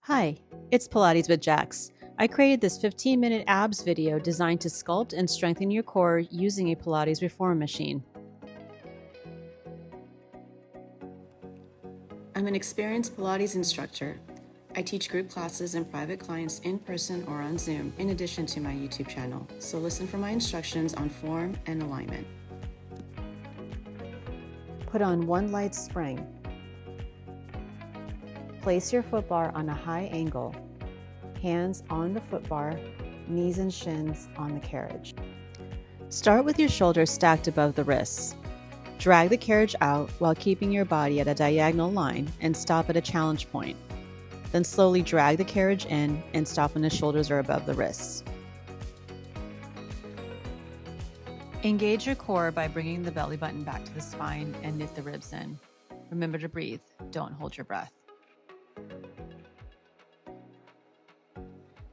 Hi, it's Pilates with Jax. I created this 15-minute abs video designed to sculpt and strengthen your core using a Pilates Reformer machine. I'm an experienced Pilates instructor. I teach group classes and private clients in person or on Zoom, in addition to my YouTube channel, so listen for my instructions on form and alignment. Put on one light spring. Place your foot bar on a high angle, hands on the foot bar, knees and shins on the carriage. Start with your shoulders stacked above the wrists. Drag the carriage out while keeping your body at a diagonal line and stop at a challenge point. Then slowly drag the carriage in and stop when the shoulders are above the wrists. Engage your core by bringing the belly button back to the spine and knit the ribs in. Remember to breathe, don't hold your breath.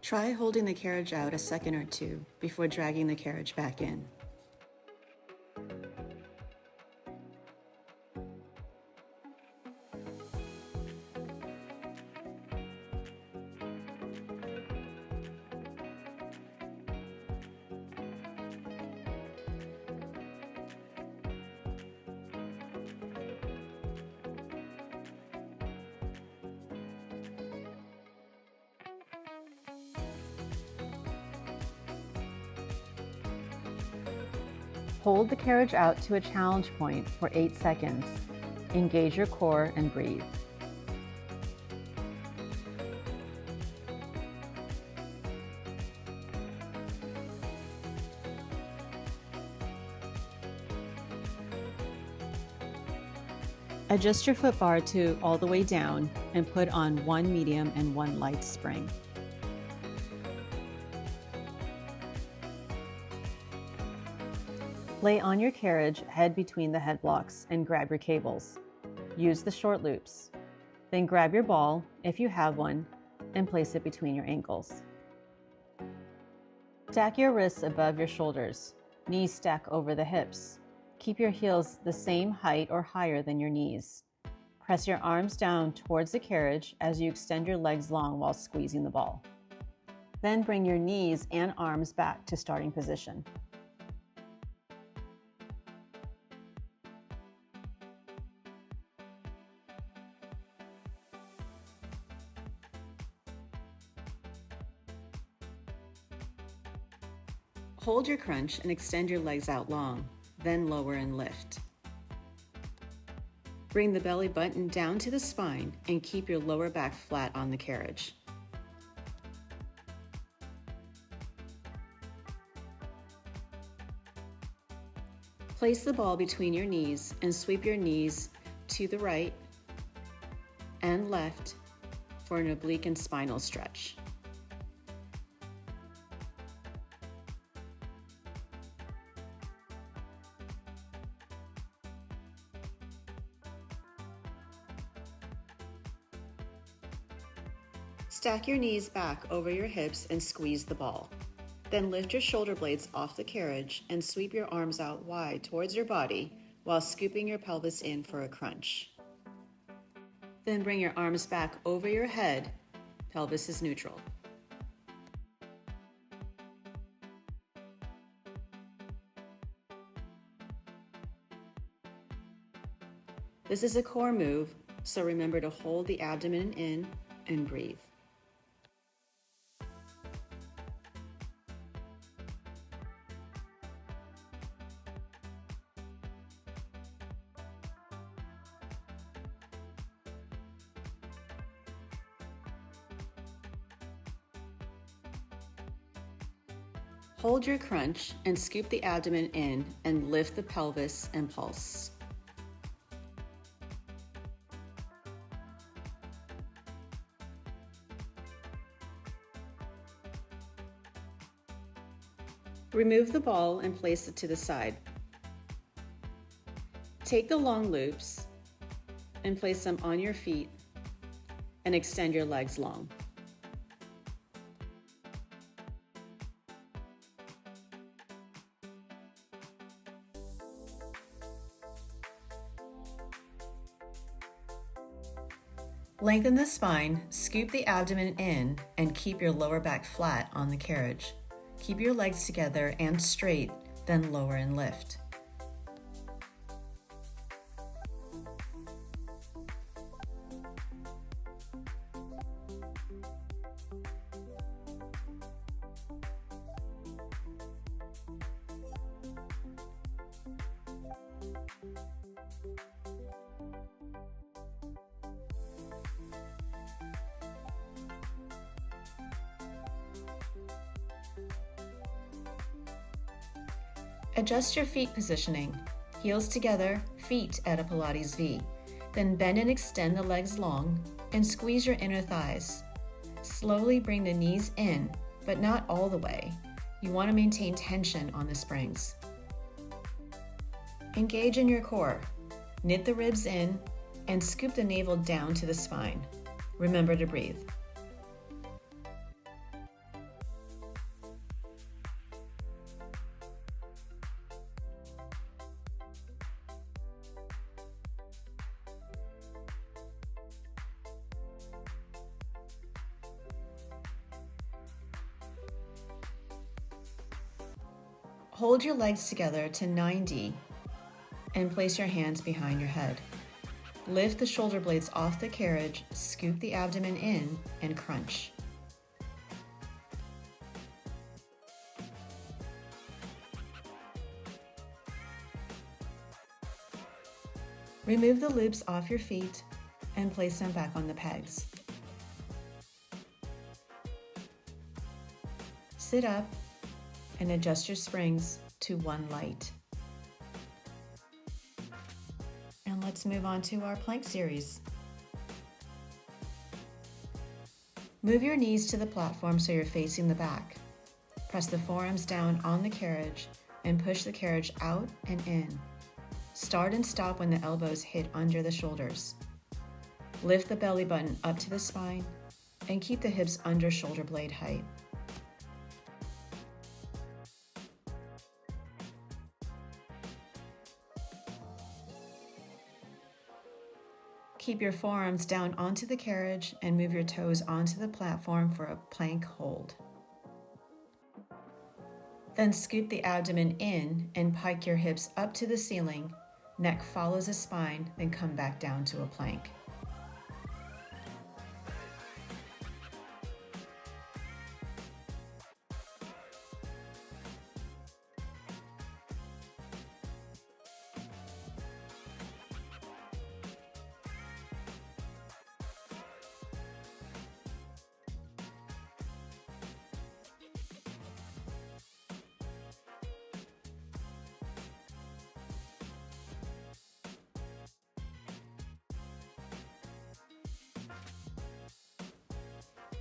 Try holding the carriage out a second or two before dragging the carriage back in. Hold the carriage out to a challenge point for 8 seconds. Engage your core and breathe. Adjust your foot bar to all the way down and put on one medium and one light spring. Lay on your carriage, head between the head blocks, and grab your cables. Use the short loops. Then grab your ball, if you have one, and place it between your ankles. Stack your wrists above your shoulders. Knees stack over the hips. Keep your heels the same height or higher than your knees. Press your arms down towards the carriage as you extend your legs long while squeezing the ball. Then bring your knees and arms back to starting position. Hold your crunch and extend your legs out long, then lower and lift. Bring the belly button down to the spine and keep your lower back flat on the carriage. Place the ball between your knees and sweep your knees to the right and left for an oblique and spinal stretch. Stack your knees back over your hips and squeeze the ball. Then lift your shoulder blades off the carriage and sweep your arms out wide towards your body while scooping your pelvis in for a crunch. Then bring your arms back over your head, pelvis is neutral. This is a core move, so remember to hold the abdomen in and breathe. Hold your crunch and scoop the abdomen in and lift the pelvis and pulse. Remove the ball and place it to the side. Take the long loops and place them on your feet and extend your legs long. Lengthen the spine, scoop the abdomen in, and keep your lower back flat on the carriage. Keep your legs together and straight, then lower and lift. Adjust your feet positioning. Heels together, feet at a Pilates V. Then bend and extend the legs long and squeeze your inner thighs. Slowly bring the knees in, but not all the way. You want to maintain tension on the springs. Engage in your core. Knit the ribs in and scoop the navel down to the spine. Remember to breathe. Hold your legs together to 90 and place your hands behind your head. Lift the shoulder blades off the carriage, scoop the abdomen in, and crunch. Remove the loops off your feet and place them back on the pegs. Sit up and adjust your springs to one light. And let's move on to our plank series. Move your knees to the platform so you're facing the back. Press the forearms down on the carriage and push the carriage out and in. Start and stop when the elbows hit under the shoulders. Lift the belly button up to the spine and keep the hips under shoulder blade height. Keep your forearms down onto the carriage and move your toes onto the platform for a plank hold. Then scoop the abdomen in and pike your hips up to the ceiling. Neck follows the spine, then come back down to a plank.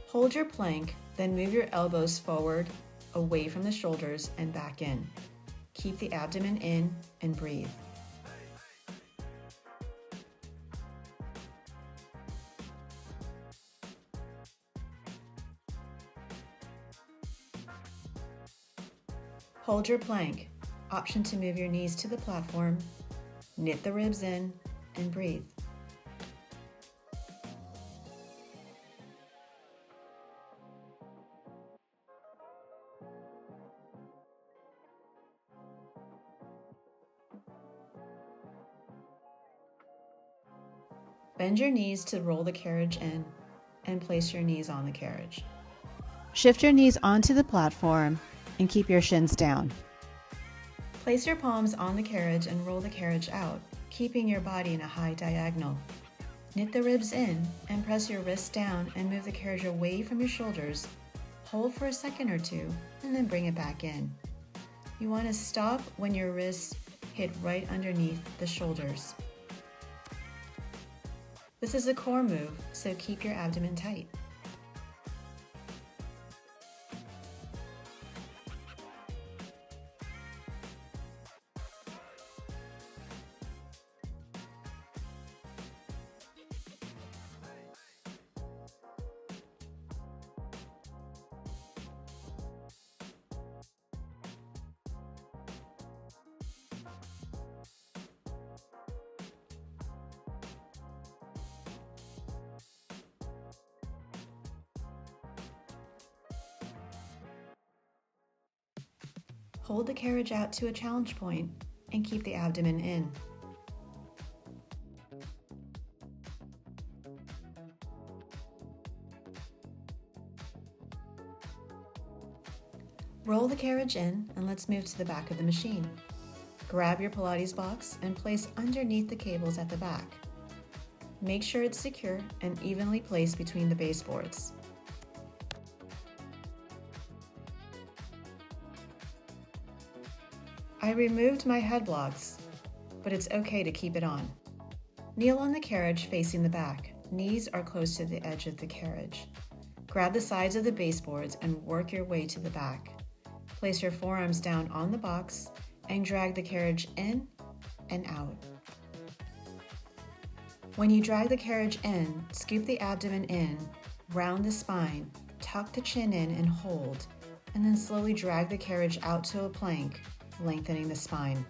Hold your plank, then move your elbows forward, away from the shoulders and back in. Keep the abdomen in and breathe. Hold your plank. Option to move your knees to the platform, knit the ribs in, and breathe. Bend your knees to roll the carriage in and place your knees on the carriage. Shift your knees onto the platform and keep your shins down. Place your palms on the carriage and roll the carriage out, keeping your body in a high diagonal. Knit the ribs in and press your wrists down and move the carriage away from your shoulders. Hold for a second or two and then bring it back in. You want to stop when your wrists hit right underneath the shoulders. This is a core move, so keep your abdomen tight. Hold the carriage out to a challenge point and keep the abdomen in. Roll the carriage in and let's move to the back of the machine. Grab your Pilates box and place underneath the cables at the back. Make sure it's secure and evenly placed between the baseboards. I removed my head blocks, but it's okay to keep it on. Kneel on the carriage facing the back. Knees are close to the edge of the carriage. Grab the sides of the baseboards and work your way to the back. Place your forearms down on the box and drag the carriage in and out. When you drag the carriage in, scoop the abdomen in, round the spine, tuck the chin in and hold, and then slowly drag the carriage out to a plank, lengthening the spine.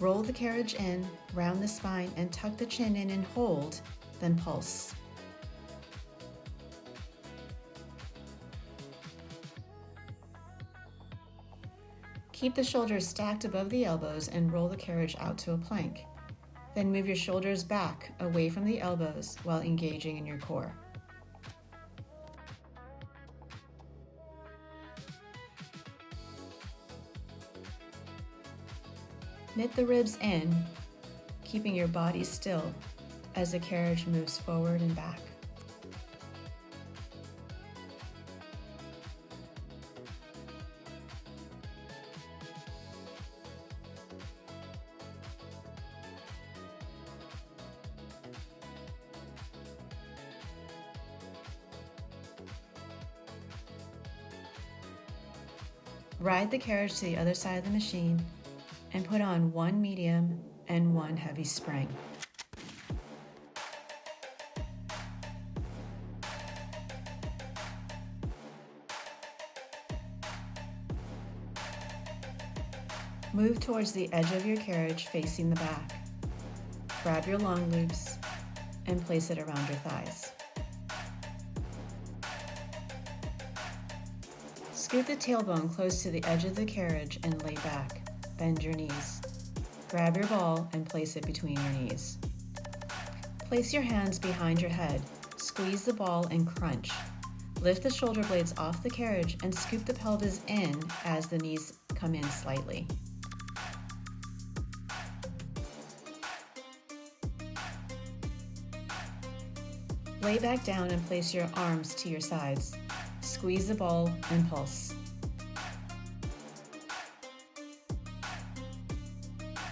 Roll the carriage in, round the spine, and tuck the chin in and hold, then pulse. Keep the shoulders stacked above the elbows and roll the carriage out to a plank. Then move your shoulders back away from the elbows while engaging in your core. Knit the ribs in, keeping your body still as the carriage moves forward and back. Ride the carriage to the other side of the machine and put on one medium and one heavy spring. Move towards the edge of your carriage facing the back. Grab your long loops and place it around your thighs. Scoot the tailbone close to the edge of the carriage and lay back. Bend your knees. Grab your ball and place it between your knees. Place your hands behind your head. Squeeze the ball and crunch. Lift the shoulder blades off the carriage and scoop the pelvis in as the knees come in slightly. Lay back down and place your arms to your sides. Squeeze the ball and pulse.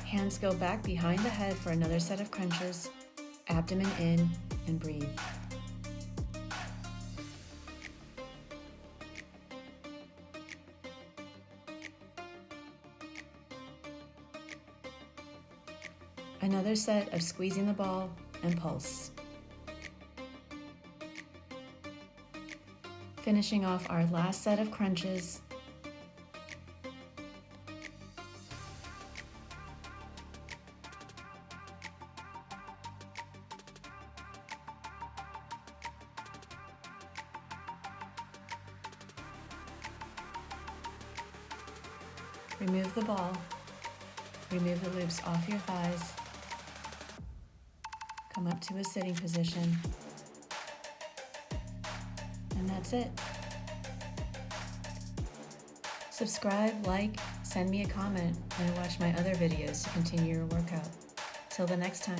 Hands go back behind the head for another set of crunches. Abdomen in and breathe. Another set of squeezing the ball and pulse. Finishing off our last set of crunches. Remove the ball. Remove the loops off your thighs. Come up to a sitting position. And that's it. Subscribe, like, send me a comment, and watch my other videos to continue your workout. Till the next time.